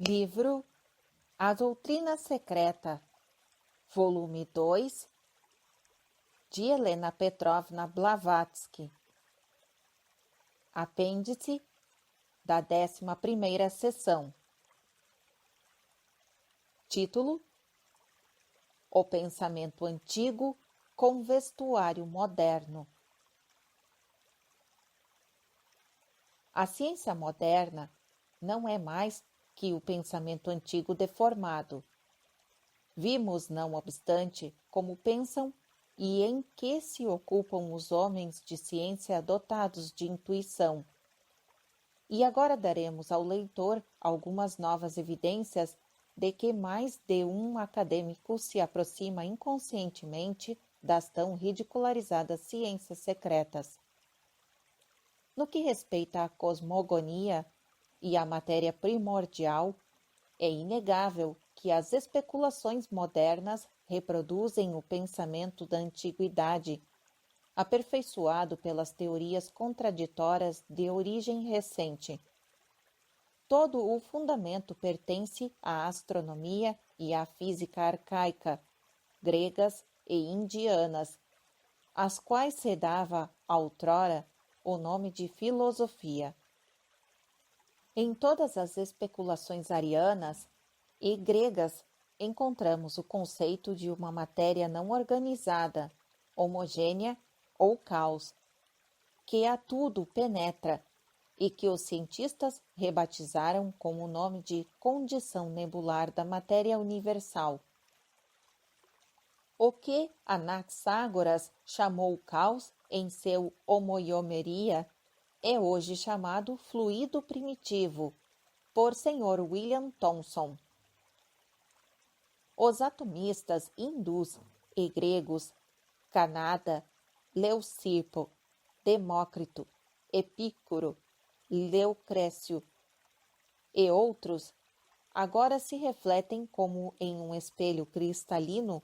Livro A Doutrina Secreta, volume 2, de Helena Petrovna Blavatsky. Apêndice da 11ª sessão. Título: O pensamento antigo com vestuário moderno. A ciência moderna não é mais que o pensamento antigo deformado. Vimos, não obstante, como pensam e em que se ocupam os homens de ciência dotados de intuição. E agora daremos ao leitor algumas novas evidências de que mais de um acadêmico se aproxima inconscientemente das tão ridicularizadas ciências secretas. No que respeita à cosmogonia e à matéria primordial, é inegável que as especulações modernas reproduzem o pensamento da antiguidade, aperfeiçoado pelas teorias contraditórias de origem recente. Todo o fundamento pertence à astronomia e à física arcaica, gregas e indianas, às quais se dava, outrora, o nome de filosofia. Em todas as especulações arianas e gregas encontramos o conceito de uma matéria não organizada, homogênea ou caos, que a tudo penetra e que os cientistas rebatizaram com o nome de condição nebular da matéria universal. O que Anaxágoras chamou caos em seu Homoiomeria é hoje chamado fluido primitivo, por Sr. William Thomson. Os atomistas hindus e gregos, Canada, Leucipo, Demócrito, Epicuro, Leucrécio e outros, agora se refletem como em um espelho cristalino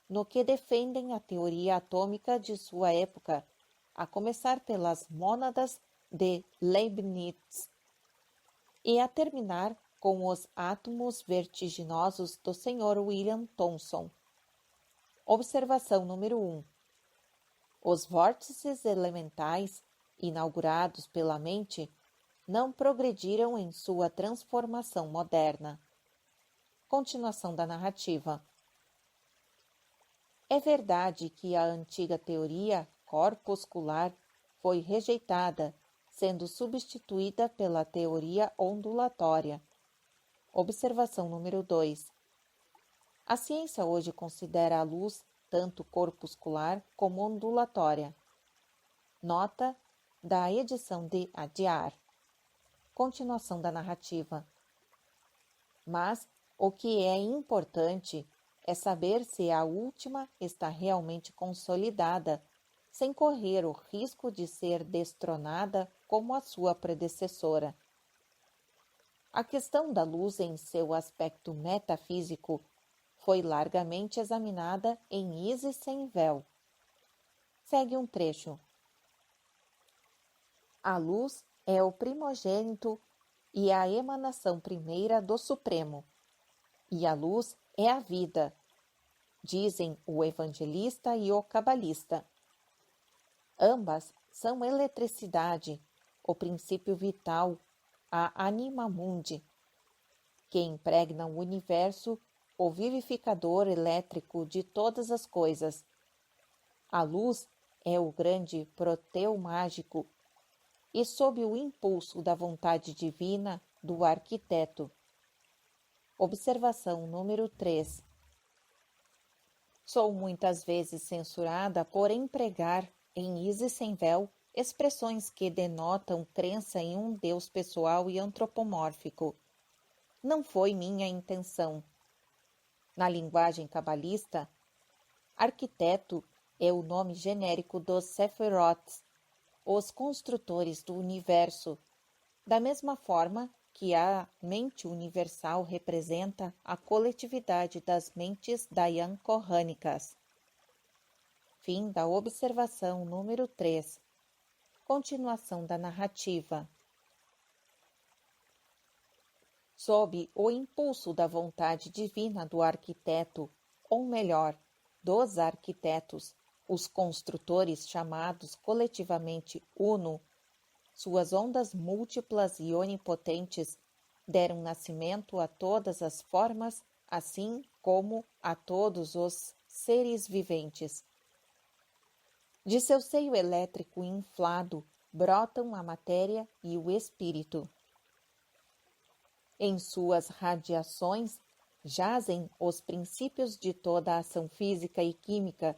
no que defendem a teoria atômica de sua época, a começar pelas mônadas de Leibniz e a terminar com os átomos vertiginosos do Sr. William Thomson. Observação número 1. Os vórtices elementais, inaugurados pela mente, não progrediram em sua transformação moderna. Continuação da narrativa. É verdade que a antiga teoria corpuscular foi rejeitada, sendo substituída pela teoria ondulatória. Observação número 2. A ciência hoje considera a luz tanto corpuscular como ondulatória. Nota da edição de Adyar. Continuação da narrativa. Mas o que é importante é saber se a última está realmente consolidada, sem correr o risco de ser destronada como a sua predecessora. A questão da luz em seu aspecto metafísico foi largamente examinada em Isis sem véu. Segue um trecho. A luz é o primogênito e a emanação primeira do Supremo, e a luz é a vida, dizem o evangelista e o cabalista. Ambas são eletricidade, o princípio vital, a anima mundi, que impregna o universo, o vivificador elétrico de todas as coisas. A luz é o grande proteu mágico, e sob o impulso da vontade divina do arquiteto. Observação número 3. Sou muitas vezes censurada por empregar, em Isis sem véu, expressões que denotam crença em um Deus pessoal e antropomórfico. Não foi minha intenção. Na linguagem cabalista, arquiteto é o nome genérico dos Sephiroth, os construtores do universo, da mesma forma que a mente universal representa a coletividade das mentes dayan-corrânicas. Fim da observação número 3. Continuação da narrativa. sob o impulso da vontade divina do arquiteto, ou melhor, dos arquitetos, os construtores chamados coletivamente Uno, suas ondas múltiplas e onipotentes deram nascimento a todas as formas, assim como a todos os seres viventes. De seu seio elétrico inflado brotam a matéria e o espírito. Em suas radiações jazem os princípios de toda a ação física e química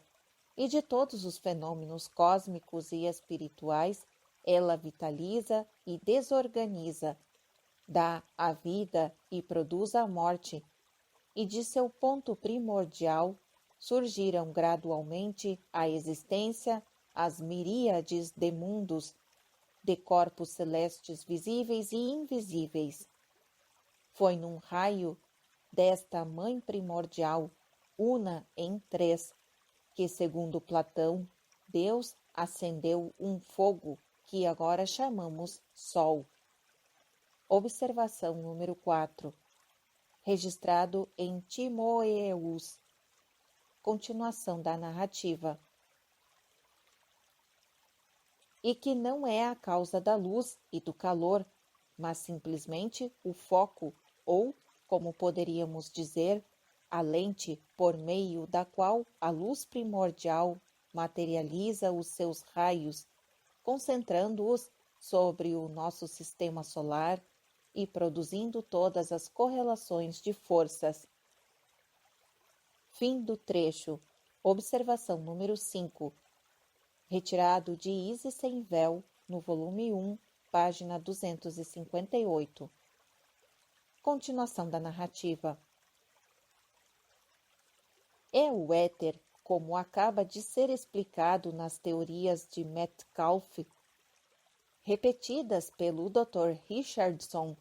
e de todos os fenômenos cósmicos e espirituais. Ela vitaliza e desorganiza, dá a vida e produz a morte, e de seu ponto primordial surgiram gradualmente a existência, as miríades de mundos, de corpos celestes visíveis e invisíveis. Foi num raio desta mãe primordial, una em três, que, segundo Platão, Deus acendeu um fogo que agora chamamos Sol. Observação número 4. Registrado em Timoeus. Continuação da narrativa. E que não é a causa da luz e do calor, mas simplesmente o foco, ou, como poderíamos dizer, a lente por meio da qual a luz primordial materializa os seus raios, concentrando-os sobre o nosso sistema solar e produzindo todas as correlações de forças. Fim do trecho. Observação número 5. Retirado de Isis Sem Véu, no volume 1, página 258. Continuação da narrativa. É o éter, como acaba de ser explicado nas teorias de Metcalfe, repetidas pelo Dr. Richardson,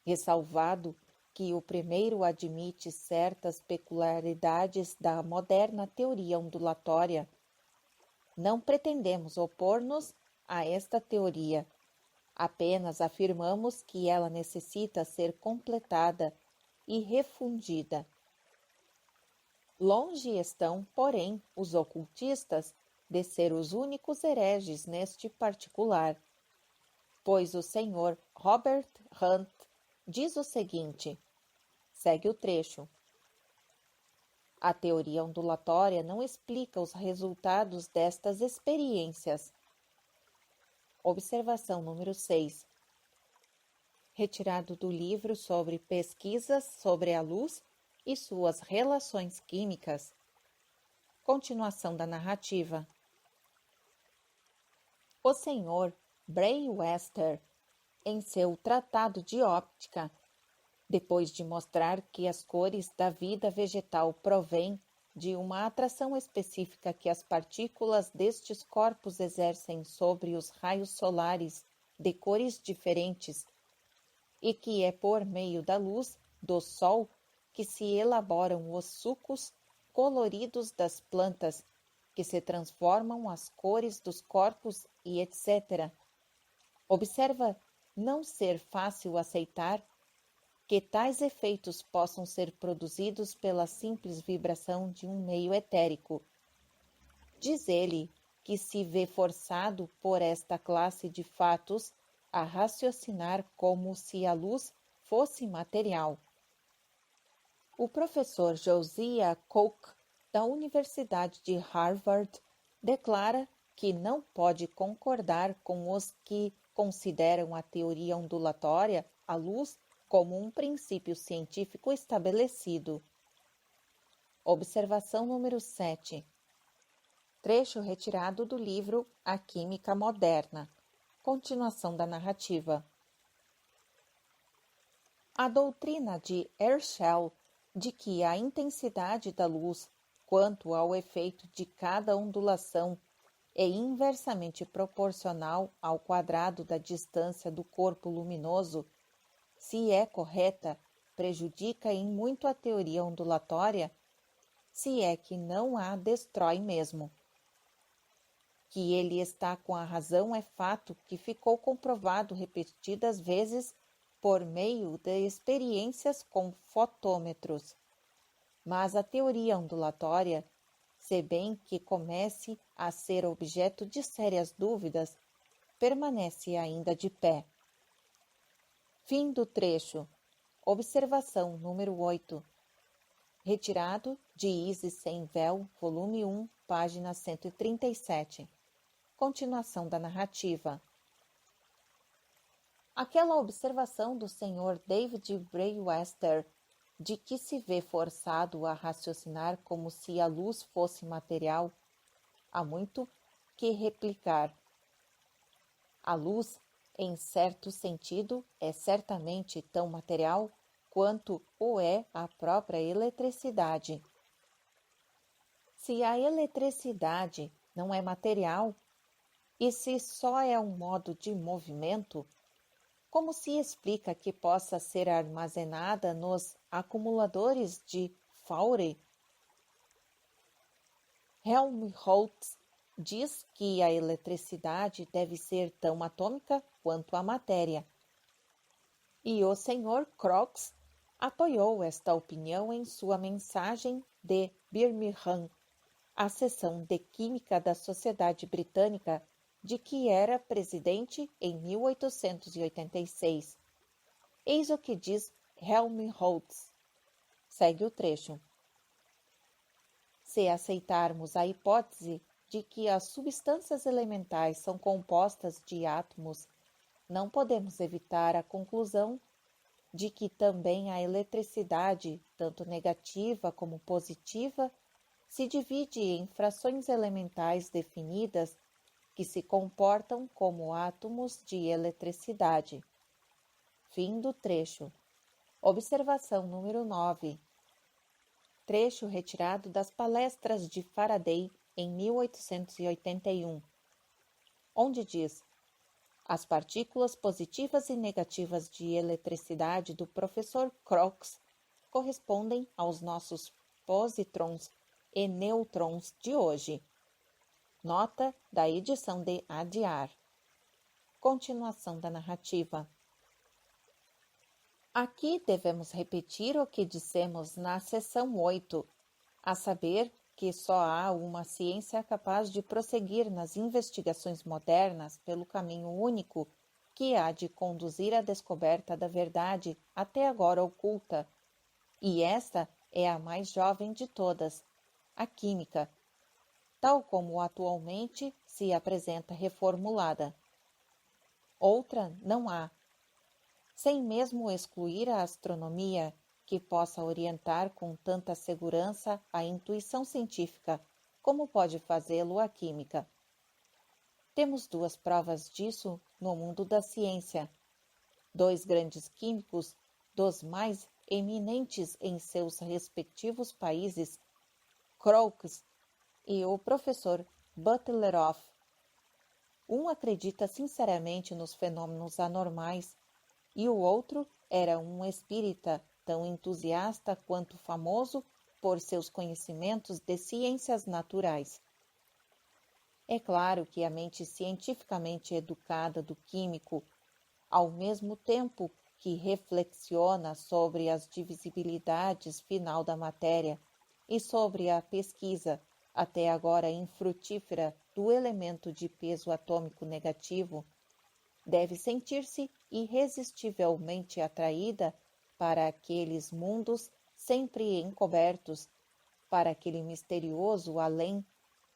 ressalvado que o primeiro admite certas peculiaridades da moderna teoria ondulatória. Não pretendemos opor-nos a esta teoria, apenas afirmamos que ela necessita ser completada e refundida. Longe estão, porém, os ocultistas de ser os únicos hereges neste particular, pois o Sr. Robert Hunt diz o seguinte, segue o trecho. A teoria ondulatória não explica os resultados destas experiências. Observação número 6. Retirado do livro sobre pesquisas sobre a luz e suas relações químicas. Continuação da narrativa. O Sr. Bray Wester, em seu Tratado de Óptica, depois de mostrar que as cores da vida vegetal provêm de uma atração específica que as partículas destes corpos exercem sobre os raios solares de cores diferentes, e que é por meio da luz do Sol que se elaboram os sucos coloridos das plantas, que se transformam as cores dos corpos e etc. Observa não ser fácil aceitar que tais efeitos possam ser produzidos pela simples vibração de um meio etérico. Diz ele que se vê forçado por esta classe de fatos a raciocinar como se a luz fosse material. O professor Josiah Cooke, da Universidade de Harvard, declara que não pode concordar com os que consideram a teoria ondulatória, a luz, como um princípio científico estabelecido. Observação número 7. Trecho retirado do livro A Química Moderna. Continuação da narrativa. A doutrina de Herschel de que a intensidade da luz, quanto ao efeito de cada ondulação, é inversamente proporcional ao quadrado da distância do corpo luminoso, se é correta, prejudica em muito a teoria ondulatória, se é que não a destrói mesmo. Que ele está com a razão é fato que ficou comprovado repetidas vezes por meio de experiências com fotômetros. Mas a teoria ondulatória, se bem que comece a ser objeto de sérias dúvidas, permanece ainda de pé. Fim do trecho. Observação número 8. Retirado de Isis Sem Véu, volume 1, página 137. Continuação da narrativa. Aquela observação do Sr. David Brewster, de que se vê forçado a raciocinar como se a luz fosse material, há muito que replicar. A luz, em certo sentido, é certamente tão material quanto o é a própria eletricidade. Se a eletricidade não é material, e se só é um modo de movimento, como se explica que possa ser armazenada nos acumuladores de Fowey? Helmholtz diz que a eletricidade deve ser tão atômica quanto a matéria. E o Sr. Crookes apoiou esta opinião em sua mensagem de Birmingham, à seção de Química da Sociedade Britânica, de que era presidente em 1886. Eis o que diz Helmholtz. Segue o trecho. Se aceitarmos a hipótese de que as substâncias elementais são compostas de átomos, não podemos evitar a conclusão de que também a eletricidade, tanto negativa como positiva, se divide em frações elementais definidas que se comportam como átomos de eletricidade. Fim do trecho. Observação número 9. Trecho retirado das palestras de Faraday em 1881, onde diz: as partículas positivas e negativas de eletricidade do professor Crookes correspondem aos nossos positrons e nêutrons de hoje. Nota da edição de Adyar. Continuação da narrativa. Aqui devemos repetir o que dissemos na seção 8, a saber que só há uma ciência capaz de prosseguir nas investigações modernas pelo caminho único que há de conduzir à descoberta da verdade até agora oculta, e esta é a mais jovem de todas, a química, tal como atualmente se apresenta reformulada. Outra não há, sem mesmo excluir a astronomia, que possa orientar com tanta segurança a intuição científica, como pode fazê-lo a química. Temos duas provas disso no mundo da ciência. Dois grandes químicos, dos mais eminentes em seus respectivos países, Crookes e o professor Butlerov. Um acredita sinceramente nos fenômenos anormais e o outro era um espírita tão entusiasta quanto famoso por seus conhecimentos de ciências naturais. É claro que a mente cientificamente educada do químico, ao mesmo tempo que reflexiona sobre as divisibilidades final da matéria e sobre a pesquisa, até agora infrutífera, do elemento de peso atômico negativo, deve sentir-se irresistivelmente atraída para aqueles mundos sempre encobertos, para aquele misterioso além,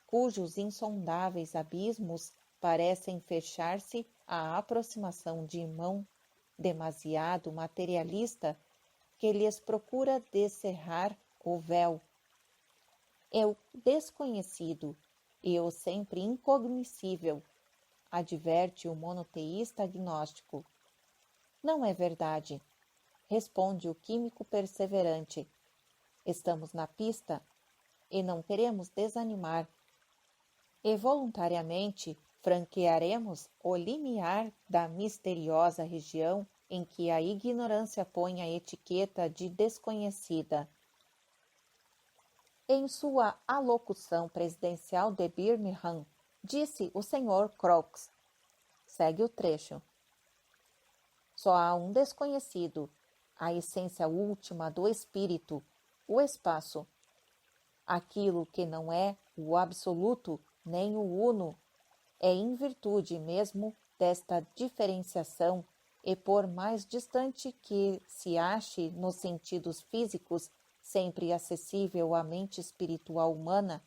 cujos insondáveis abismos parecem fechar-se à aproximação de mão demasiado materialista que lhes procura descerrar o véu. É o desconhecido e o sempre incognoscível, adverte o monoteísta agnóstico. Não é verdade, responde o químico perseverante. Estamos na pista e não queremos desanimar. E voluntariamente franquearemos o limiar da misteriosa região em que a ignorância põe a etiqueta de desconhecida. Em sua alocução presidencial de Birmingham, disse o Sr. Crookes. Segue o trecho. Só há um desconhecido, a essência última do espírito, o espaço. Aquilo que não é o absoluto nem o uno é em virtude mesmo desta diferenciação e por mais distante que se ache nos sentidos físicos, sempre acessível à mente espiritual humana,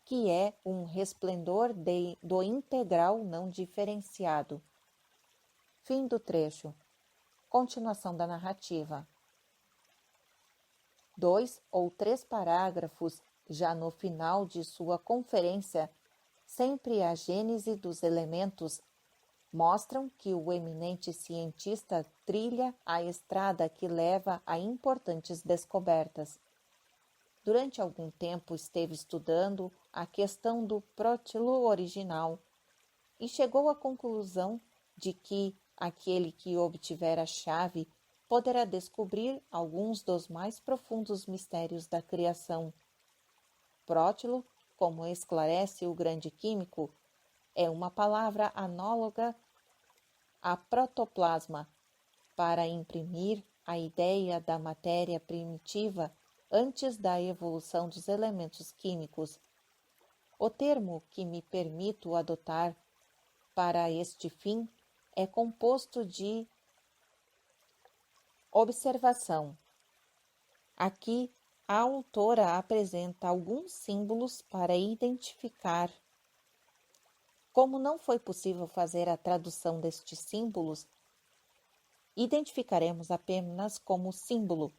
que é um resplendor do integral não diferenciado. Fim do trecho. Continuação da narrativa. 2 ou 3 parágrafos, já no final de sua conferência, sempre a gênese dos elementos, mostram que o eminente cientista trilha a estrada que leva a importantes descobertas. Durante algum tempo esteve estudando a questão do prótilo original e chegou à conclusão de que aquele que obtiver a chave poderá descobrir alguns dos mais profundos mistérios da criação. Prótilo, como esclarece o grande químico, é uma palavra análoga a protoplasma, para imprimir a ideia da matéria primitiva antes da evolução dos elementos químicos. O termo que me permito adotar para este fim é composto de observação. Aqui, a autora apresenta alguns símbolos para identificar. Como não foi possível fazer a tradução destes símbolos, identificaremos apenas como símbolo,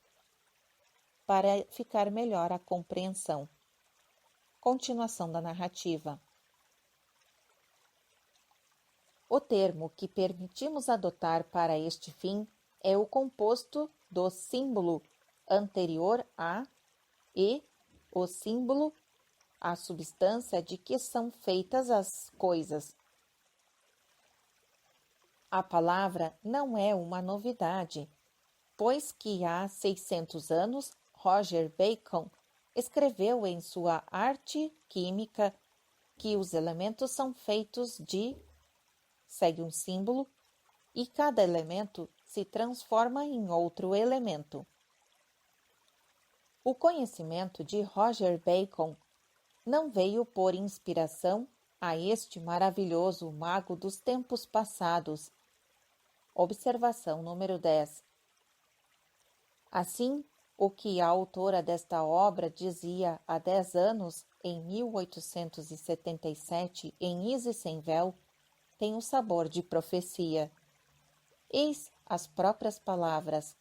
para ficar melhor a compreensão. Continuação da narrativa. O termo que permitimos adotar para este fim é o composto do símbolo anterior a e o símbolo a substância de que são feitas as coisas. A palavra não é uma novidade, pois que há 600 anos Roger Bacon escreveu em sua Arte Química que os elementos são feitos de, segue um símbolo, e cada elemento se transforma em outro elemento. O conhecimento de Roger Bacon não veio por inspiração a este maravilhoso mago dos tempos passados. Observação número 10. Assim, o que a autora desta obra dizia há 10 anos, em 1877, em Easy Sem Véu, tem o sabor de profecia. Eis as próprias palavras.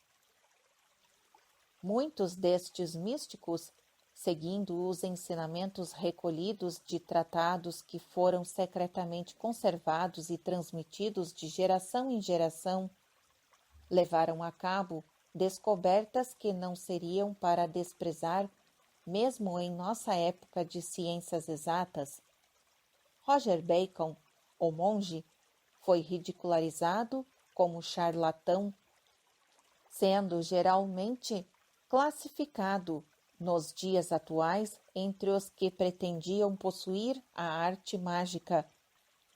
Muitos destes místicos, seguindo os ensinamentos recolhidos de tratados que foram secretamente conservados e transmitidos de geração em geração, levaram a cabo descobertas que não seriam para desprezar, mesmo em nossa época de ciências exatas. Roger Bacon, o monge, foi ridicularizado como charlatão, sendo geralmente classificado nos dias atuais entre os que pretendiam possuir a arte mágica,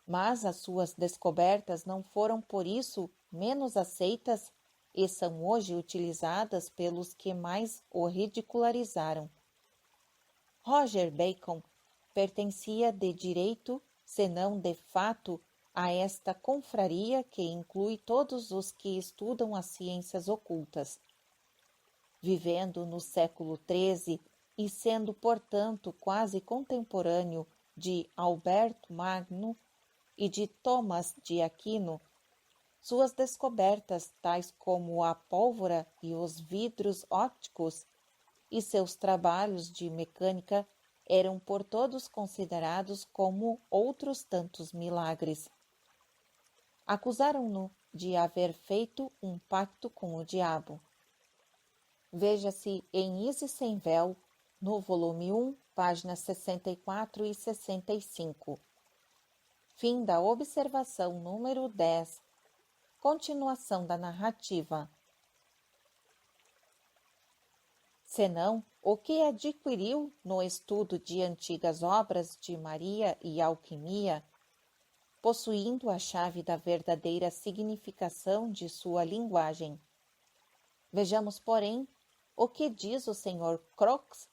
mas as suas descobertas não foram por isso menos aceitas e são hoje utilizadas pelos que mais o ridicularizaram. Roger Bacon pertencia de direito, senão de fato, a esta confraria que inclui todos os que estudam as ciências ocultas. Vivendo no século XIII e sendo, portanto, quase contemporâneo de Alberto Magno e de Tomás de Aquino, suas descobertas, tais como a pólvora e os vidros ópticos, e seus trabalhos de mecânica eram por todos considerados como outros tantos milagres. Acusaram-no de haver feito um pacto com o diabo. Veja-se em Easy Sem Véu, no volume 1, páginas 64 e 65. Fim da observação número 10. Continuação da narrativa. Senão, o que adquiriu no estudo de antigas obras de Maria e alquimia, possuindo a chave da verdadeira significação de sua linguagem. Vejamos, porém, o que diz o Sr. Crookes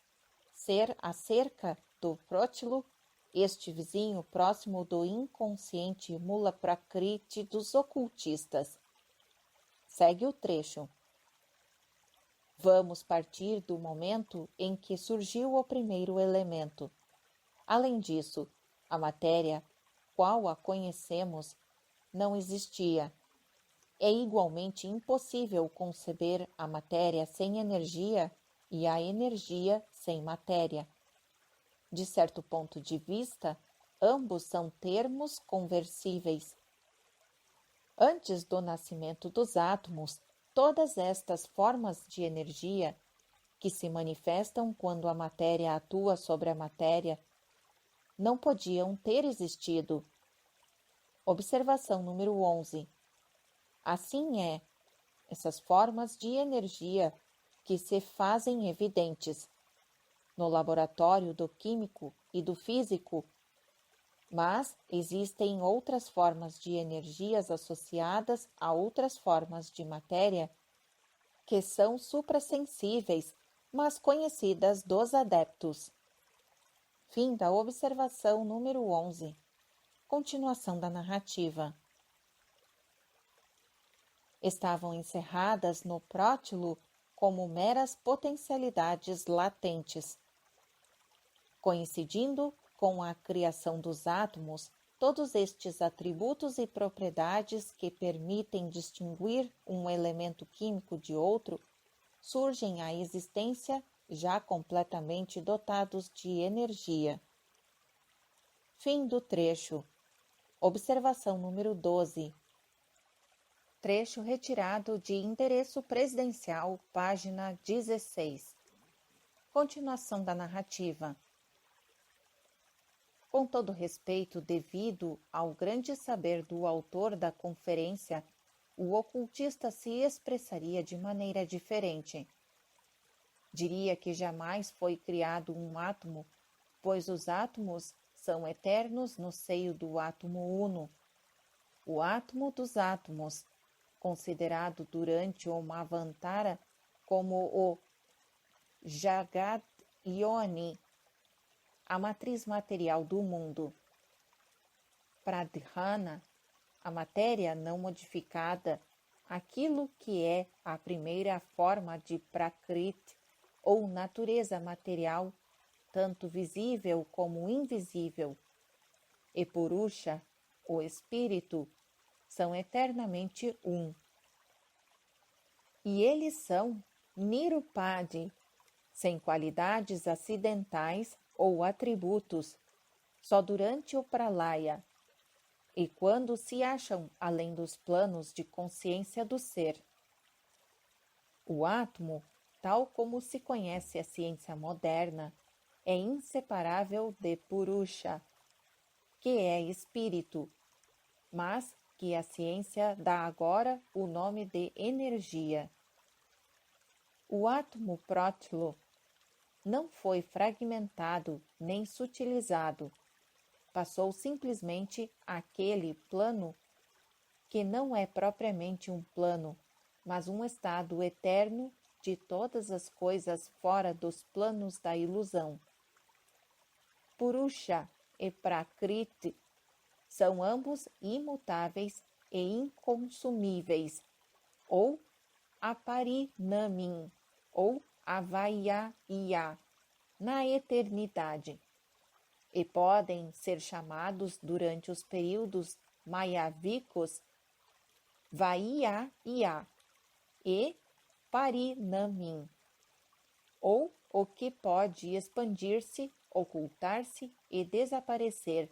ser acerca do prótilo, este vizinho próximo do inconsciente mula prakriti dos ocultistas. Segue o trecho. Vamos partir do momento em que surgiu o primeiro elemento. Além disso, a matéria, qual a conhecemos, não existia. É igualmente impossível conceber a matéria sem energia e a energia sem matéria. De certo ponto de vista, ambos são termos conversíveis. Antes do nascimento dos átomos, todas estas formas de energia, que se manifestam quando a matéria atua sobre a matéria, não podiam ter existido. Observação número 11. Assim é, essas formas de energia que se fazem evidentes no laboratório do químico e do físico, mas existem outras formas de energias associadas a outras formas de matéria que são suprassensíveis, mas conhecidas dos adeptos. Fim da observação número 11. Continuação da narrativa. Estavam encerradas no prótilo como meras potencialidades latentes. Coincidindo com a criação dos átomos, todos estes atributos e propriedades que permitem distinguir um elemento químico de outro surgem à existência já completamente dotados de energia. Fim do trecho. Observação número 12. Trecho retirado de Endereço Presidencial, página 16. Continuação da narrativa. Com todo respeito devido ao grande saber do autor da conferência, o ocultista se expressaria de maneira diferente. Diria que jamais foi criado um átomo, pois os átomos são eternos no seio do átomo uno. O átomo dos átomos, considerado durante o Manvantara como o Jagad Yoni, a matriz material do mundo. Pradhana, a matéria não modificada, aquilo que é a primeira forma de Prakriti, ou natureza material, tanto visível como invisível, e Purusha, o espírito, são eternamente um. E eles são Nirupadi, sem qualidades acidentais ou atributos, só durante o pralaya, e quando se acham além dos planos de consciência do ser. O átomo, tal como se conhece a ciência moderna, é inseparável de Purusha, que é espírito, mas que a ciência dá agora o nome de energia. O átomo prótilo não foi fragmentado nem sutilizado, passou simplesmente àquele plano que não é propriamente um plano, mas um estado eterno de todas as coisas fora dos planos da ilusão. Purusha e Prakriti são ambos imutáveis e inconsumíveis, ou Aparinamin, ou Avayaya, na eternidade, e podem ser chamados durante os períodos mayavícos Vaiya e Parinamin, ou o que pode expandir-se, ocultar-se e desaparecer,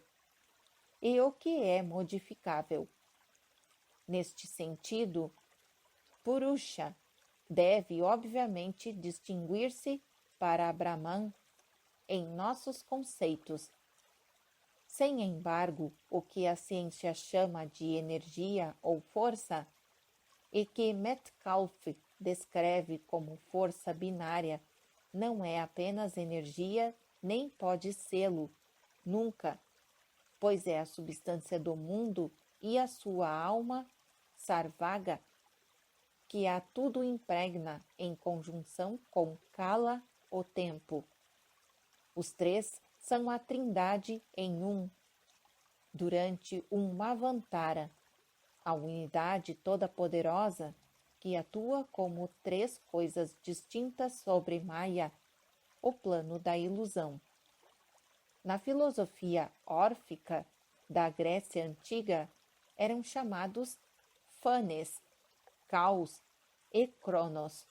e o que é modificável. Neste sentido, Purusha deve obviamente distinguir-se para Brahman em nossos conceitos. Sem embargo, o que a ciência chama de energia ou força, e que Metcalfe descreve como força binária, não é apenas energia, nem pode sê-lo, nunca. pois é a substância do mundo e a sua alma, Sarvaga, que a tudo impregna em conjunção com Kala, o tempo. Os três são a trindade em um, durante um Mavantara, a unidade toda-poderosa que atua como três coisas distintas sobre Maya, o plano da ilusão. Na filosofia órfica da Grécia Antiga, eram chamados Phanes, Caos e Cronos.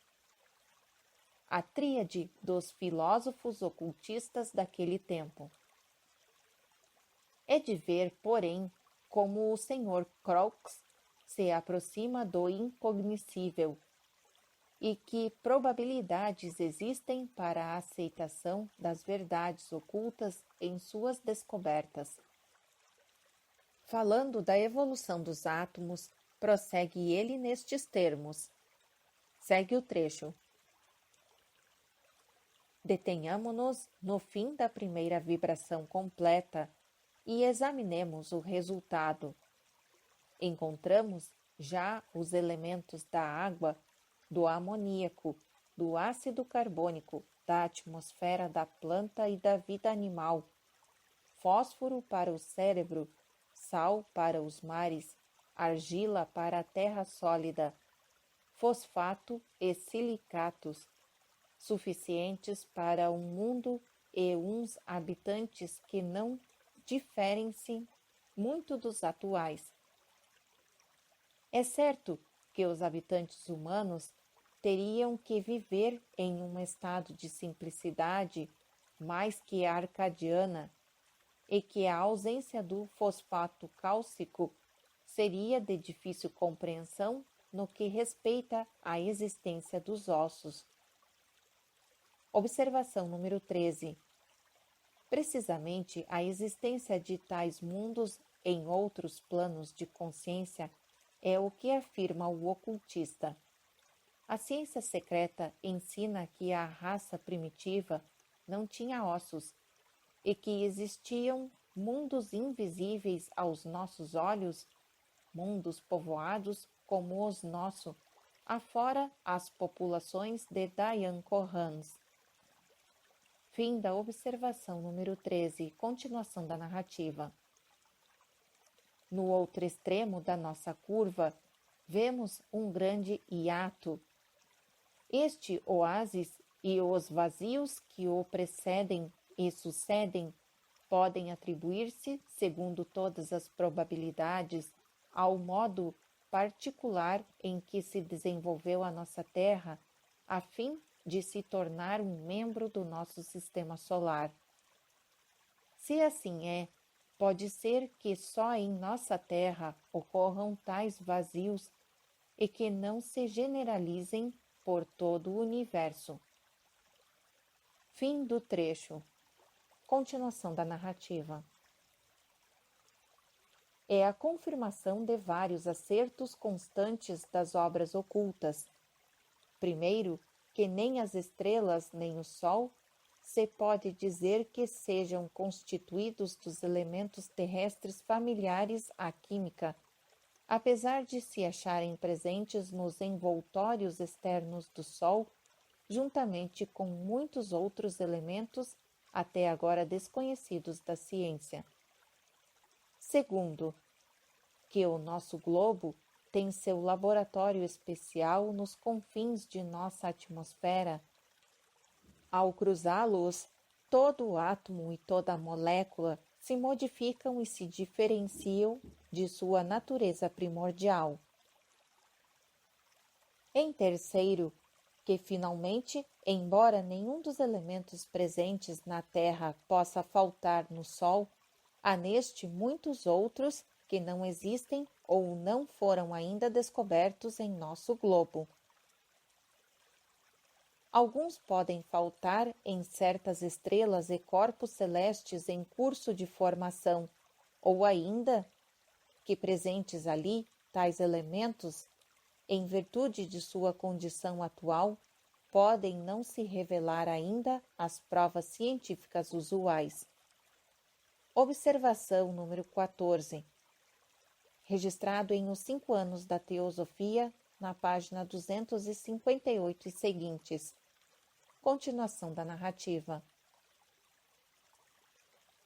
A tríade dos filósofos ocultistas daquele tempo. É de ver, porém, como o Sr. Crookes se aproxima do incognoscível e que probabilidades existem para a aceitação das verdades ocultas em suas descobertas. Falando da evolução dos átomos, prossegue ele nestes termos. Segue o trecho. Detenhamo-nos no fim da primeira vibração completa e examinemos o resultado. Encontramos já os elementos da água, do amoníaco, do ácido carbônico, da atmosfera da planta e da vida animal, fósforo para o cérebro, sal para os mares, argila para a terra sólida, fosfato e silicatos, suficientes para um mundo e uns habitantes que não diferem-se muito dos atuais. É certo que os habitantes humanos teriam que viver em um estado de simplicidade mais que arcadiana e que a ausência do fosfato cálcico seria de difícil compreensão no que respeita à existência dos ossos. Observação número 13. Precisamente a existência de tais mundos em outros planos de consciência é o que afirma o ocultista. A ciência secreta ensina que a raça primitiva não tinha ossos e que existiam mundos invisíveis aos nossos olhos, mundos povoados como os nossos, afora as populações de Dayan Korans. Fim da observação número 13, continuação da narrativa. No outro extremo da nossa curva, vemos um grande hiato. Este oásis e os vazios que o precedem e sucedem podem atribuir-se, segundo todas as probabilidades, ao modo particular em que se desenvolveu a nossa Terra, a fim de se tornar um membro do nosso sistema solar. Se assim é, pode ser que só em nossa Terra ocorram tais vazios e que não se generalizem por todo o universo. Fim do trecho. Continuação da narrativa. É a confirmação de vários acertos constantes das obras ocultas. Primeiro, que nem as estrelas nem o Sol se pode dizer que sejam constituídos dos elementos terrestres familiares à química, apesar de se acharem presentes nos envoltórios externos do Sol, juntamente com muitos outros elementos até agora desconhecidos da ciência. Segundo, que o nosso globo tem seu laboratório especial nos confins de nossa atmosfera. Ao cruzá-los, todo o átomo e toda a molécula se modificam e se diferenciam de sua natureza primordial. Em terceiro, que finalmente, embora nenhum dos elementos presentes na Terra possa faltar no Sol, há neste muitos outros que não existem ou não foram ainda descobertos em nosso globo. Alguns podem faltar em certas estrelas e corpos celestes em curso de formação, ou ainda que presentes ali, tais elementos, em virtude de sua condição atual, podem não se revelar ainda às provas científicas usuais. Observação número 14. Registrado em Os 5 Anos da Teosofia, na página 258 e seguintes. Continuação da narrativa.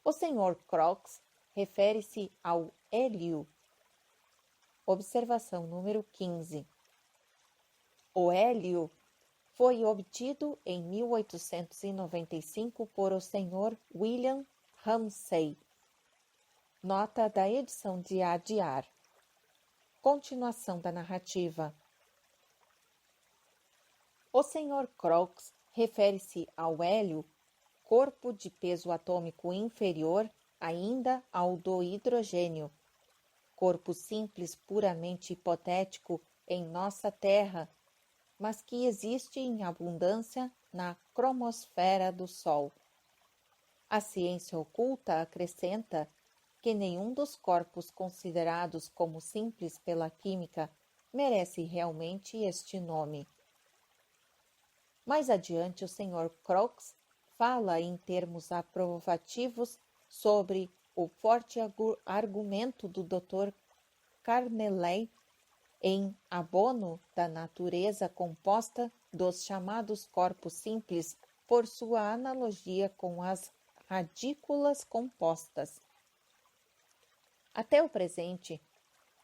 O Sr. Crox refere-se ao hélio. Observação número 15. O hélio foi obtido em 1895 por o Sr. William Ramsay. Nota da edição de Adyar. Continuação da narrativa. O Sr. Crox refere-se ao hélio, corpo de peso atômico inferior ainda ao do hidrogênio, corpo simples puramente hipotético em nossa Terra, mas que existe em abundância na cromosfera do Sol. A ciência oculta acrescenta que nenhum dos corpos considerados como simples pela química merece realmente este nome. Mais adiante, o Sr. Crox fala em termos aprovativos sobre o forte argumento do Dr. Carnelley em abono da natureza composta dos chamados corpos simples por sua analogia com as radículas compostas. Até o presente,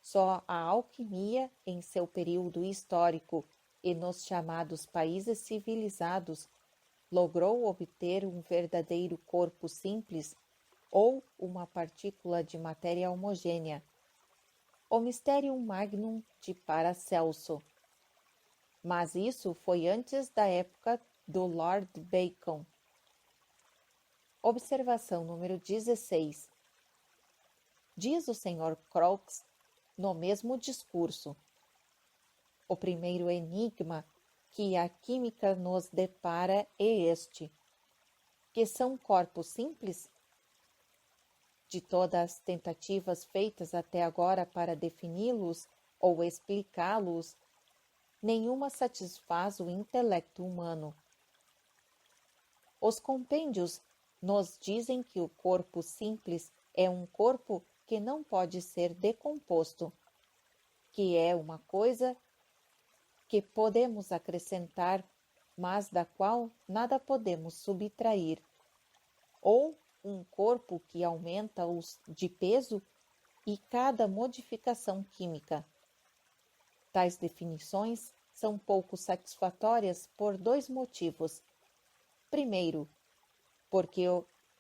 só a alquimia, em seu período histórico e nos chamados países civilizados, logrou obter um verdadeiro corpo simples ou uma partícula de matéria homogênea, o Mysterium Magnum de Paracelso. Mas isso foi antes da época do Lord Bacon. Observação número 16. Diz o Sr. Crox no mesmo discurso: o primeiro enigma que a química nos depara é este: que são corpos simples? De todas as tentativas feitas até agora para defini-los ou explicá-los, nenhuma satisfaz o intelecto humano. Os compêndios nos dizem que o corpo simples é um corpo que não pode ser decomposto, que é uma coisa que podemos acrescentar, mas da qual nada podemos subtrair, ou um corpo que aumenta de peso e cada modificação química. Tais definições são pouco satisfatórias por dois motivos. Primeiro, porque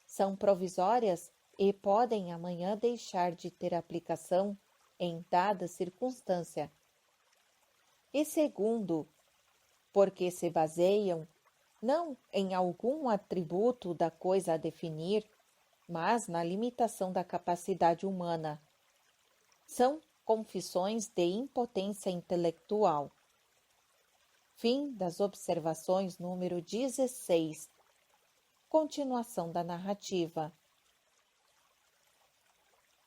são provisórias e podem amanhã deixar de ter aplicação em dada circunstância. E segundo, porque se baseiam não em algum atributo da coisa a definir, mas na limitação da capacidade humana. São confissões de impotência intelectual. Fim das observações número 16. Continuação da narrativa.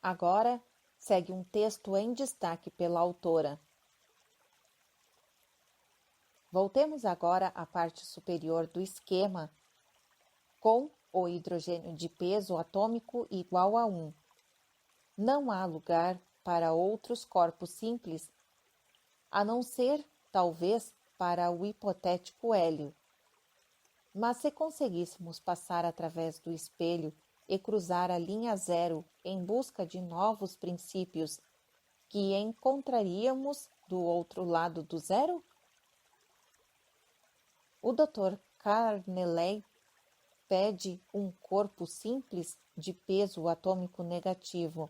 Agora segue um texto em destaque pela autora. Voltemos agora à parte superior do esquema, com o hidrogênio de peso atômico igual a 1. Não há lugar para outros corpos simples, a não ser, talvez, para o hipotético hélio. Mas se conseguíssemos passar através do espelho e cruzar a linha zero em busca de novos princípios, que encontraríamos do outro lado do zero? O Dr. Carnelley pede um corpo simples de peso atômico negativo.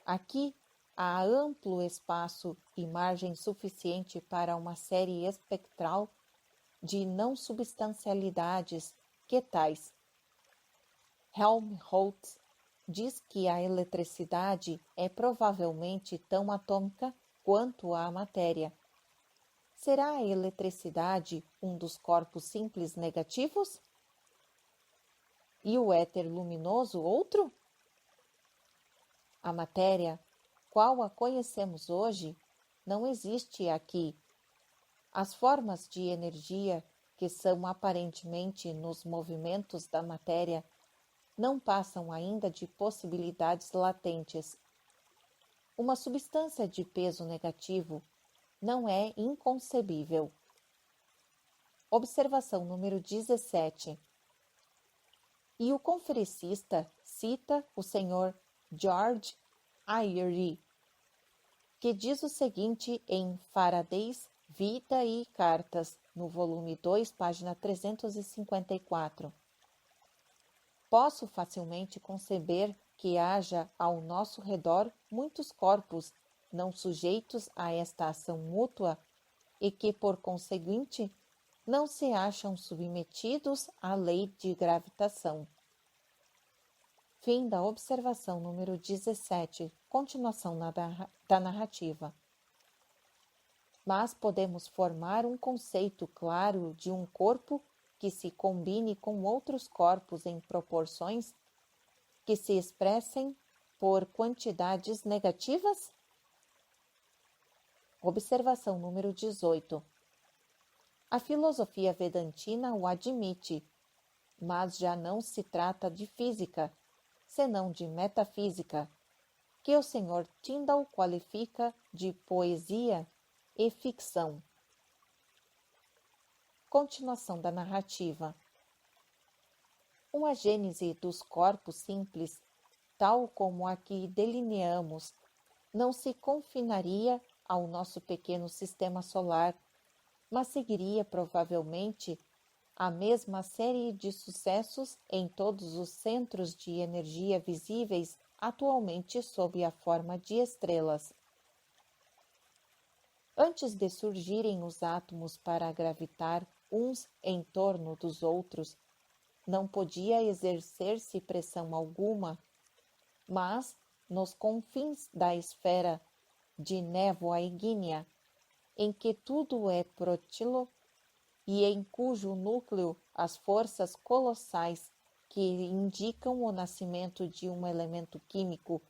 Aqui há amplo espaço e margem suficiente para uma série espectral de não substancialidades que tais. Helmholtz diz que a eletricidade é provavelmente tão atômica quanto a matéria. Será a eletricidade um dos corpos simples negativos? E o éter luminoso outro? A matéria, qual a conhecemos hoje, não existe aqui. As formas de energia que são aparentemente nos movimentos da matéria não passam ainda de possibilidades latentes. Uma substância de peso negativo não é inconcebível. Observação número 17. E o conferencista cita o Sr. George Airy, que diz o seguinte em Faraday's Vida e Cartas, no volume 2, página 354. Posso facilmente conceber que haja ao nosso redor muitos corpos não sujeitos a esta ação mútua e que, por conseguinte, não se acham submetidos à lei de gravitação. Fim da observação número 17, continuação da narrativa. Mas podemos formar um conceito claro de um corpo que se combine com outros corpos em proporções que se expressem por quantidades negativas? Observação número 18. A filosofia vedantina o admite, mas já não se trata de física, senão de metafísica, que o Sr. Tyndall qualifica de poesia e ficção. Continuação da narrativa. Uma gênese dos corpos simples, tal como a que delineamos, não se confinaria ao nosso pequeno sistema solar, mas seguiria provavelmente a mesma série de sucessos em todos os centros de energia visíveis atualmente sob a forma de estrelas. Antes de surgirem os átomos para gravitar uns em torno dos outros, não podia exercer-se pressão alguma, mas, nos confins da esfera de névoa ígnea, em que tudo é prótilo e em cujo núcleo as forças colossais que indicam o nascimento de um elemento químico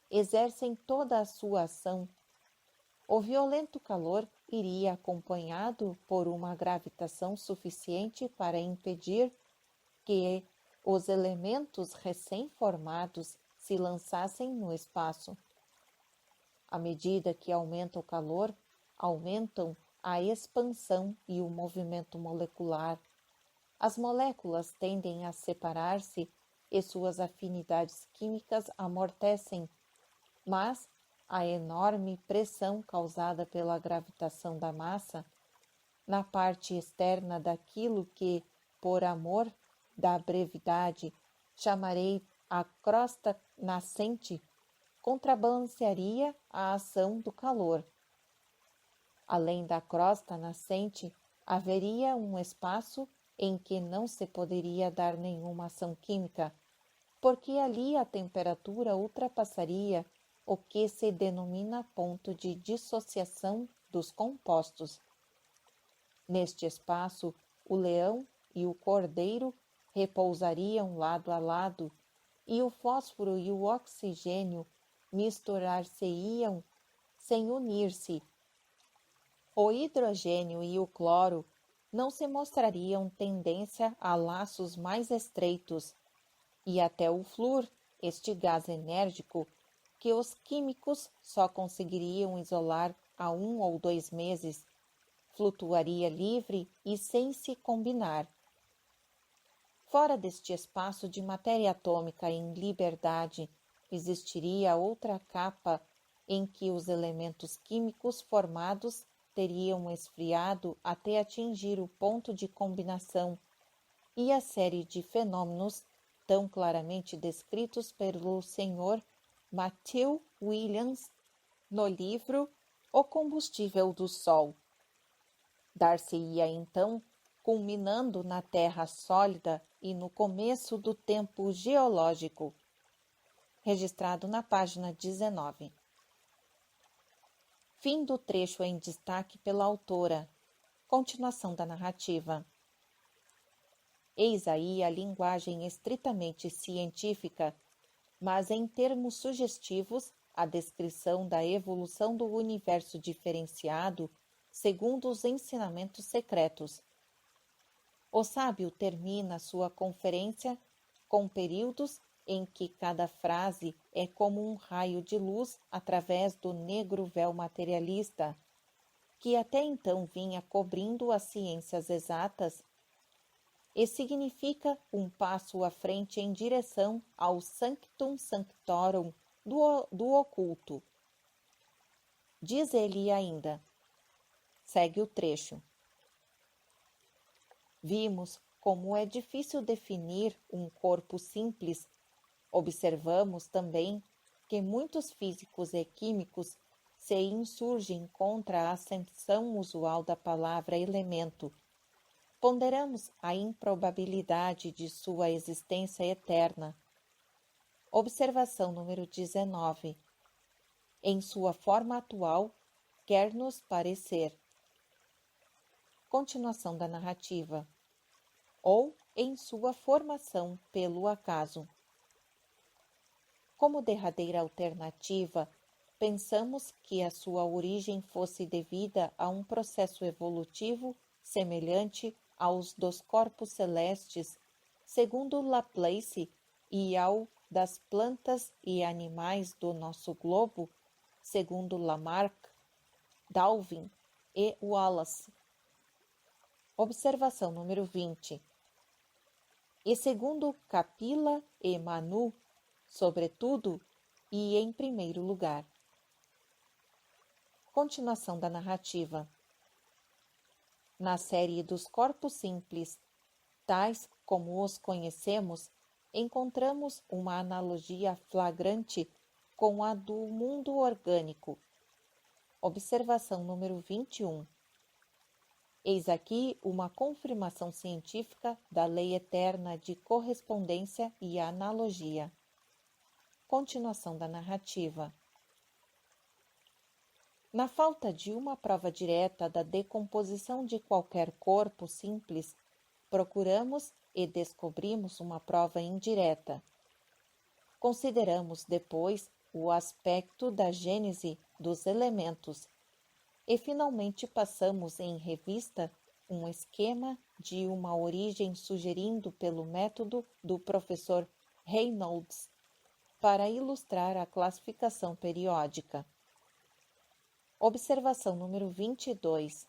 exercem toda a sua ação, o violento calor iria acompanhado por uma gravitação suficiente para impedir que os elementos recém-formados se lançassem no espaço. À medida que aumenta o calor, aumentam a expansão e o movimento molecular. As moléculas tendem a separar-se e suas afinidades químicas amortecem, mas a enorme pressão causada pela gravitação da massa, na parte externa daquilo que, por amor da brevidade, chamarei a crosta nascente, contrabalancearia a ação do calor. Além da crosta nascente, haveria um espaço em que não se poderia dar nenhuma ação química, porque ali a temperatura ultrapassaria o que se denomina ponto de dissociação dos compostos. Neste espaço, o leão e o cordeiro repousariam lado a lado, e o fósforo e o oxigênio misturar-se-iam sem unir-se. O hidrogênio e o cloro não se mostrariam tendência a laços mais estreitos, e até o flúor, este gás enérgico, que os químicos só conseguiriam isolar há 1 ou 2 meses, flutuaria livre e sem se combinar. Fora deste espaço de matéria atômica em liberdade, existiria outra capa em que os elementos químicos formados teriam esfriado até atingir o ponto de combinação, e a série de fenômenos tão claramente descritos pelo Sr. Matthew Williams no livro O Combustível do Sol. Dar-se-ia então, culminando na Terra sólida e no começo do tempo geológico. Registrado na página 19. Fim do trecho em destaque pela autora. Continuação da narrativa. Eis aí a linguagem estritamente científica, mas em termos sugestivos, a descrição da evolução do universo diferenciado segundo os ensinamentos secretos. O sábio termina sua conferência com períodos em que cada frase é como um raio de luz através do negro véu materialista, que até então vinha cobrindo as ciências exatas, e significa um passo à frente em direção ao sanctum sanctorum do oculto. Diz ele ainda, segue o trecho. Vimos como é difícil definir um corpo simples. Observamos também que muitos físicos e químicos se insurgem contra a acepção usual da palavra elemento. Ponderamos a improbabilidade de sua existência eterna. Observação número 19. Em sua forma atual, quer nos parecer. Continuação da narrativa. Ou em sua formação pelo acaso. Como derradeira alternativa, pensamos que a sua origem fosse devida a um processo evolutivo semelhante aos dos corpos celestes, segundo Laplace, e ao das plantas e animais do nosso globo, segundo Lamarck, Darwin e Wallace. Observação número 20. E segundo Capila e Manu, sobretudo e em primeiro lugar. Continuação da narrativa. Na série dos corpos simples, tais como os conhecemos, encontramos uma analogia flagrante com a do mundo orgânico. Observação número 21. Eis aqui uma confirmação científica da lei eterna de correspondência e analogia. Continuação da narrativa. Na falta de uma prova direta da decomposição de qualquer corpo simples, procuramos e descobrimos uma prova indireta. Consideramos depois o aspecto da gênese dos elementos e finalmente passamos em revista um esquema de uma origem sugerindo pelo método do professor Reynolds para ilustrar a classificação periódica. Observação número 22.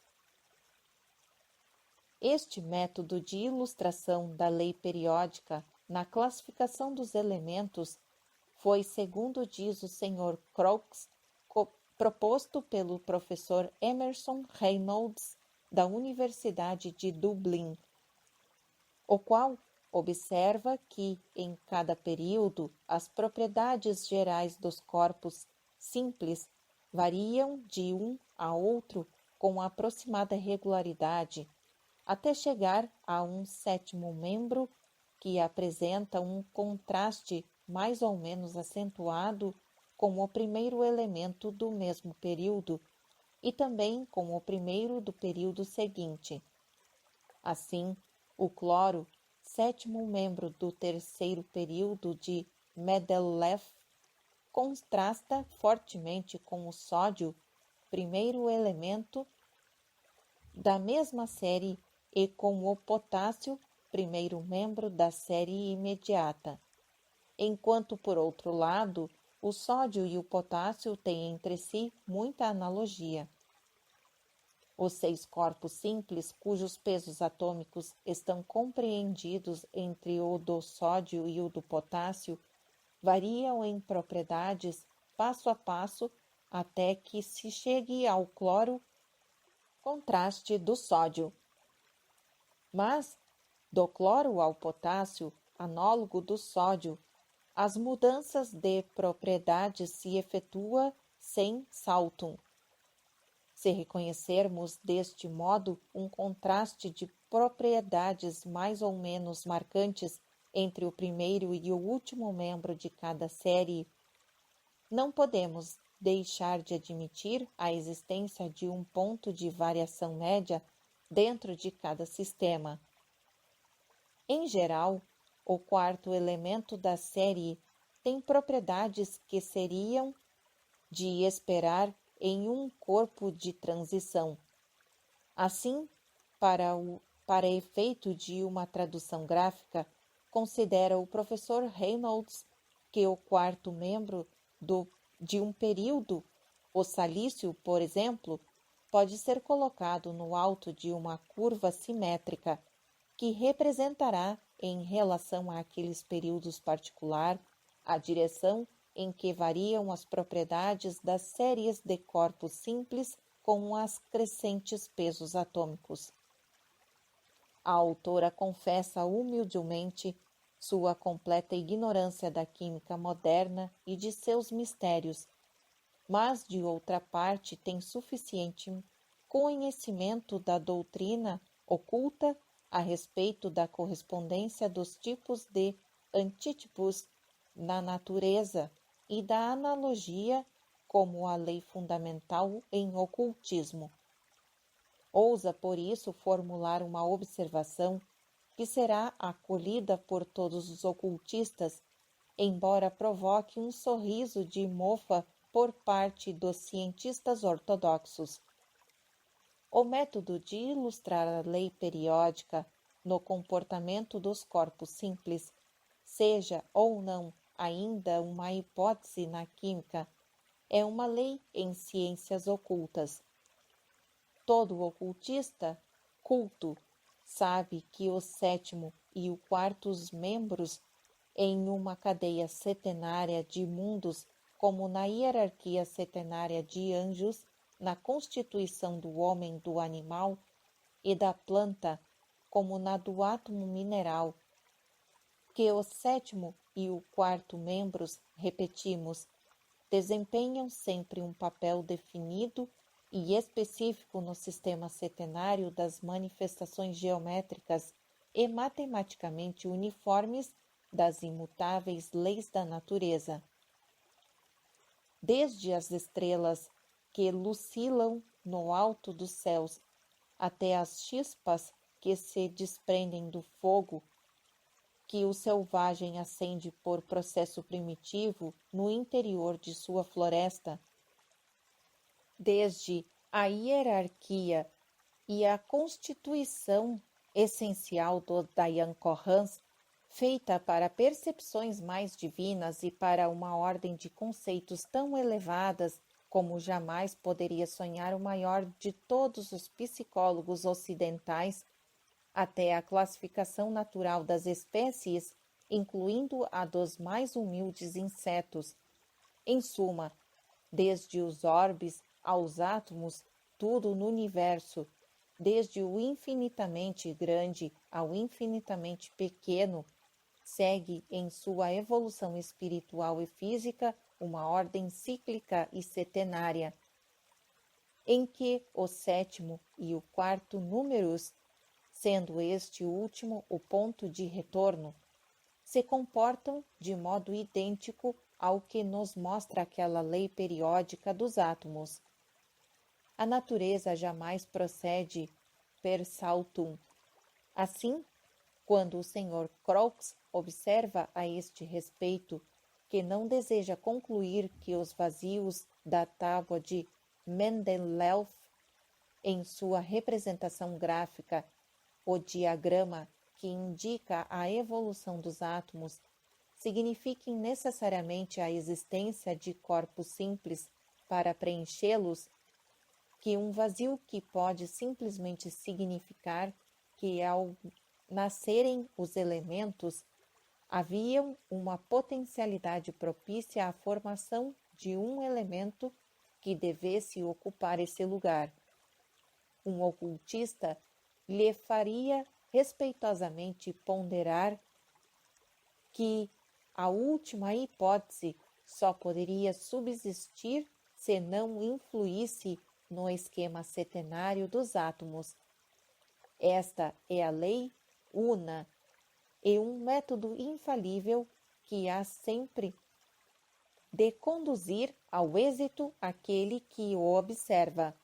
Este método de ilustração da lei periódica na classificação dos elementos foi, segundo diz o Sr. Crookes, proposto pelo professor Emerson Reynolds, da Universidade de Dublin, o qual observa que, em cada período, as propriedades gerais dos corpos simples variam de um a outro com aproximada regularidade, até chegar a um sétimo membro que apresenta um contraste mais ou menos acentuado com o primeiro elemento do mesmo período e também com o primeiro do período seguinte. Assim, o cloro, sétimo membro do terceiro período de Mendeleev, contrasta fortemente com o sódio, primeiro elemento da mesma série, e com o potássio, primeiro membro da série imediata, enquanto, por outro lado, o sódio e o potássio têm entre si muita analogia. Os 6 corpos simples, cujos pesos atômicos estão compreendidos entre o do sódio e o do potássio, variam em propriedades passo a passo até que se chegue ao cloro, contraste do sódio. Mas, do cloro ao potássio, anólogo do sódio, as mudanças de propriedades se efetuam sem saltum. Se reconhecermos deste modo um contraste de propriedades mais ou menos marcantes entre o primeiro e o último membro de cada série, não podemos deixar de admitir a existência de um ponto de variação média dentro de cada sistema. Em geral, o quarto elemento da série tem propriedades que seriam de esperar em um corpo de transição. Assim, para efeito de uma tradução gráfica, considera o professor Reynolds que o quarto membro de um período, o salício, por exemplo, pode ser colocado no alto de uma curva simétrica que representará, em relação àqueles períodos particular, a direção em que variam as propriedades das séries de corpos simples com as crescentes pesos atômicos. A autora confessa humildemente sua completa ignorância da química moderna e de seus mistérios, mas, de outra parte, tem suficiente conhecimento da doutrina oculta a respeito da correspondência dos tipos de antítipos na natureza e da analogia como a lei fundamental em ocultismo. Ousa, por isso, formular uma observação que será acolhida por todos os ocultistas, embora provoque um sorriso de mofa por parte dos cientistas ortodoxos. O método de ilustrar a lei periódica no comportamento dos corpos simples, seja ou não ainda uma hipótese na química, é uma lei em ciências ocultas. Todo ocultista culto sabe que o sétimo e o quarto membros em uma cadeia setenária de mundos, como na hierarquia setenária de anjos, na constituição do homem, do animal e da planta, como na do átomo mineral, que o sétimo e o quarto membros, repetimos, desempenham sempre um papel definido e específico no sistema setenário das manifestações geométricas e matematicamente uniformes das imutáveis leis da natureza. Desde as estrelas que lucilam no alto dos céus até as chispas que se desprendem do fogo que o selvagem acende por processo primitivo no interior de sua floresta, desde a hierarquia e a constituição essencial do Dayan Korans, feita para percepções mais divinas e para uma ordem de conceitos tão elevadas como jamais poderia sonhar o maior de todos os psicólogos ocidentais, até a classificação natural das espécies, incluindo a dos mais humildes insetos. Em suma, desde os orbes aos átomos, tudo no universo, desde o infinitamente grande ao infinitamente pequeno, segue em sua evolução espiritual e física uma ordem cíclica e setenária, em que o sétimo e o quarto números, sendo este último o ponto de retorno, se comportam de modo idêntico ao que nos mostra aquela lei periódica dos átomos. A natureza jamais procede per saltum. Assim, quando o Sr. Crookes observa a este respeito que não deseja concluir que os vazios da tábua de Mendeleev, em sua representação gráfica, o diagrama que indica a evolução dos átomos, signifiquem necessariamente a existência de corpos simples para preenchê-los, que um vazio que pode simplesmente significar que, ao nascerem os elementos, haviam uma potencialidade propícia à formação de um elemento que devesse ocupar esse lugar. Um ocultista lhe faria respeitosamente ponderar que a última hipótese só poderia subsistir se não influísse no esquema setenário dos átomos. Esta é a lei una e um método infalível que há sempre de conduzir ao êxito aquele que o observa.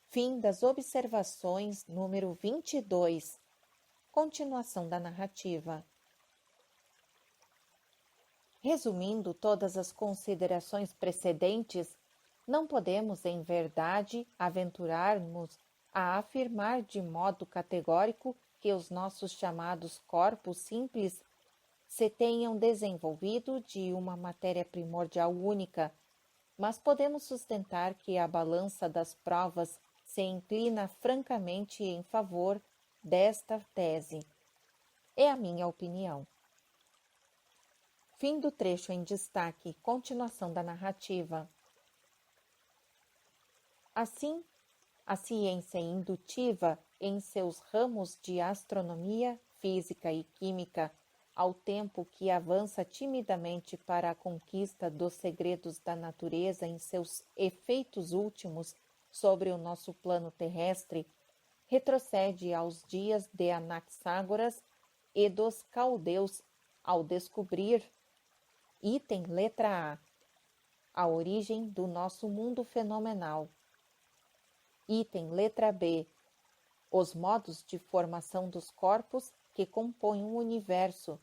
Fim das observações número 22. Continuação da narrativa. Resumindo todas as considerações precedentes, não podemos, em verdade, aventurar-nos a afirmar de modo categórico que os nossos chamados corpos simples se tenham desenvolvido de uma matéria primordial única, mas podemos sustentar que a balança das provas se inclina francamente em favor desta tese. É a minha opinião. Fim do trecho em destaque, continuação da narrativa. Assim, a ciência indutiva, em seus ramos de astronomia, física e química, ao tempo que avança timidamente para a conquista dos segredos da natureza em seus efeitos últimos sobre o nosso plano terrestre, retrocede aos dias de Anaxágoras e dos caldeus ao descobrir, item letra a origem do nosso mundo fenomenal. Item letra B, os modos de formação dos corpos que compõem o universo.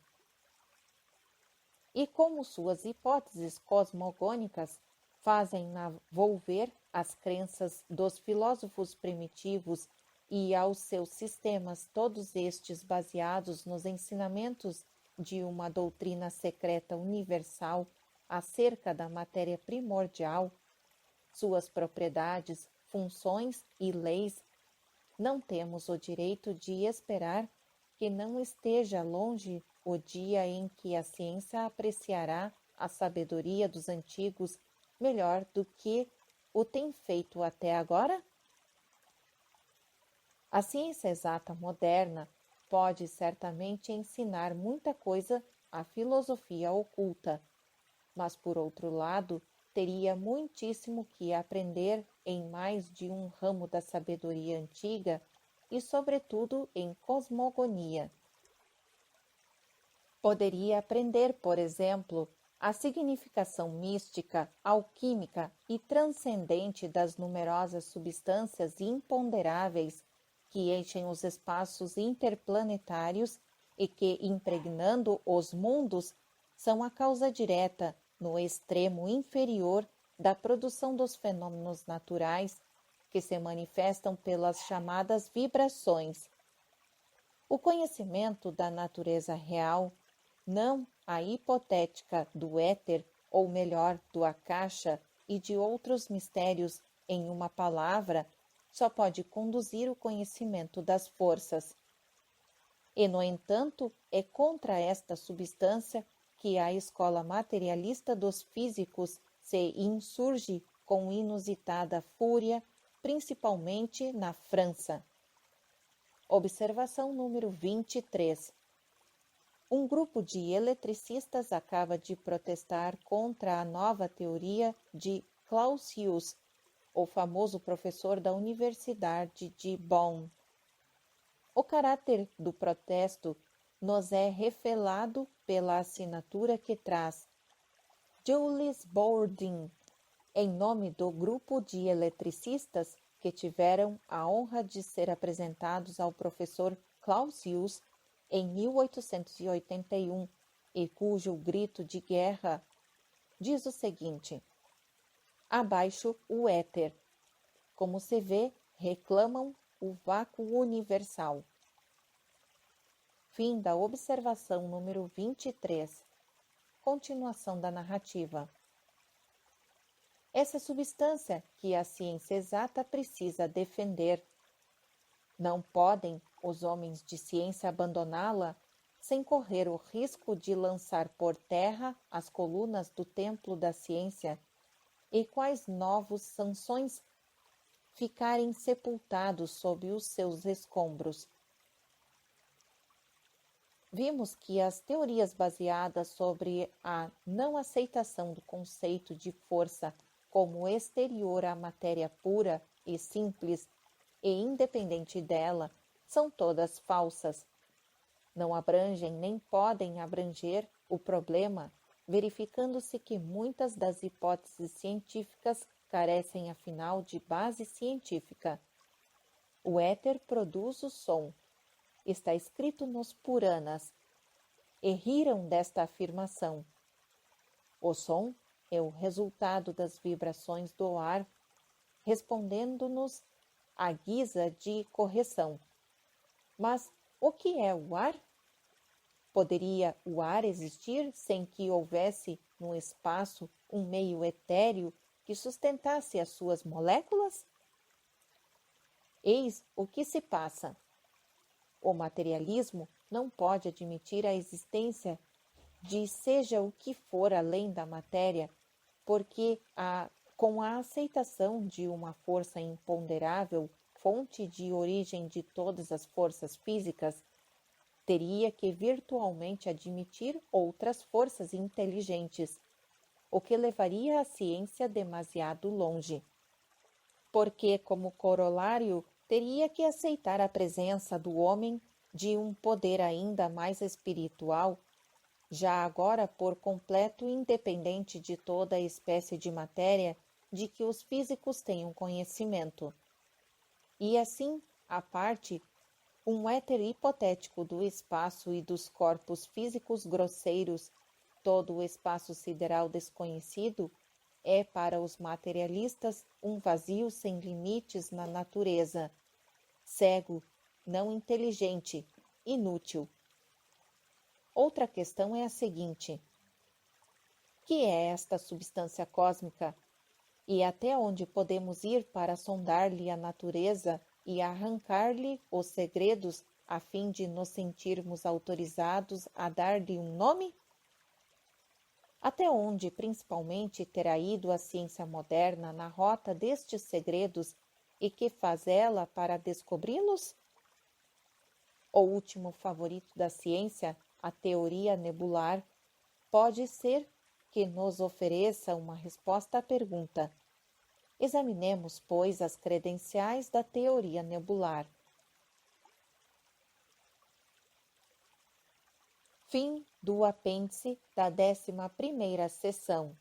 E como suas hipóteses cosmogônicas fazem volver às crenças dos filósofos primitivos e aos seus sistemas, todos estes baseados nos ensinamentos de uma doutrina secreta universal acerca da matéria primordial, suas propriedades, funções e leis, não temos o direito de esperar que não esteja longe o dia em que a ciência apreciará a sabedoria dos antigos melhor do que o tem feito até agora? A ciência exata moderna pode certamente ensinar muita coisa à filosofia oculta, mas, por outro lado, teria muitíssimo que aprender em mais de um ramo da sabedoria antiga e, sobretudo, em cosmogonia. Poderia aprender, por exemplo, a significação mística, alquímica e transcendente das numerosas substâncias imponderáveis que enchem os espaços interplanetários e que, impregnando os mundos, são a causa direta, no extremo inferior, da produção dos fenômenos naturais que se manifestam pelas chamadas vibrações. O conhecimento da natureza real, não a hipotética do éter, ou melhor, do Akasha e de outros mistérios, em uma palavra, só pode conduzir o conhecimento das forças. E, no entanto, é contra esta substância que a escola materialista dos físicos se insurge com inusitada fúria, principalmente na França. Observação número 23. Um grupo de eletricistas acaba de protestar contra a nova teoria de Clausius, o famoso professor da Universidade de Bonn. O caráter do protesto nos é revelado pela assinatura que traz Jules Bourdin, em nome do grupo de eletricistas que tiveram a honra de ser apresentados ao professor Clausius em 1881 e cujo grito de guerra diz o seguinte: abaixo o éter. Como se vê, reclamam o vácuo universal. Fim da observação número 23. Continuação da narrativa. Essa substância que a ciência exata precisa defender. Não podem os homens de ciência abandoná-la sem correr o risco de lançar por terra as colunas do templo da ciência e quais novos sanções ficarem sepultados sob os seus escombros. Vimos que as teorias baseadas sobre a não aceitação do conceito de força como exterior à matéria pura e simples e independente dela são todas falsas. Não abrangem nem podem abranger o problema, verificando-se que muitas das hipóteses científicas carecem afinal de base científica. O éter produz o som. Está escrito nos Puranas, e riram desta afirmação. O som é o resultado das vibrações do ar, respondendo-nos à guisa de correção. Mas o que é o ar? Poderia o ar existir sem que houvesse no espaço um meio etéreo que sustentasse as suas moléculas? Eis o que se passa. O materialismo não pode admitir a existência de seja o que for além da matéria, porque com a aceitação de uma força imponderável, fonte de origem de todas as forças físicas, teria que virtualmente admitir outras forças inteligentes, o que levaria a ciência demasiado longe. Porque, como corolário, teria que aceitar a presença do homem de um poder ainda mais espiritual, já agora por completo independente de toda a espécie de matéria de que os físicos tenham conhecimento. E assim, à parte, um éter hipotético do espaço e dos corpos físicos grosseiros, todo o espaço sideral desconhecido, é para os materialistas um vazio sem limites na natureza, cego, não inteligente, inútil. Outra questão é a seguinte: que é esta substância cósmica e até onde podemos ir para sondar-lhe a natureza e arrancar-lhe os segredos a fim de nos sentirmos autorizados a dar-lhe um nome? Até onde, principalmente, terá ido a ciência moderna na rota destes segredos e que faz ela para descobri-los? O último favorito da ciência, a teoria nebular, pode ser que nos ofereça uma resposta à pergunta. Examinemos, pois, as credenciais da teoria nebular. Fim do apêndice da 11ª sessão.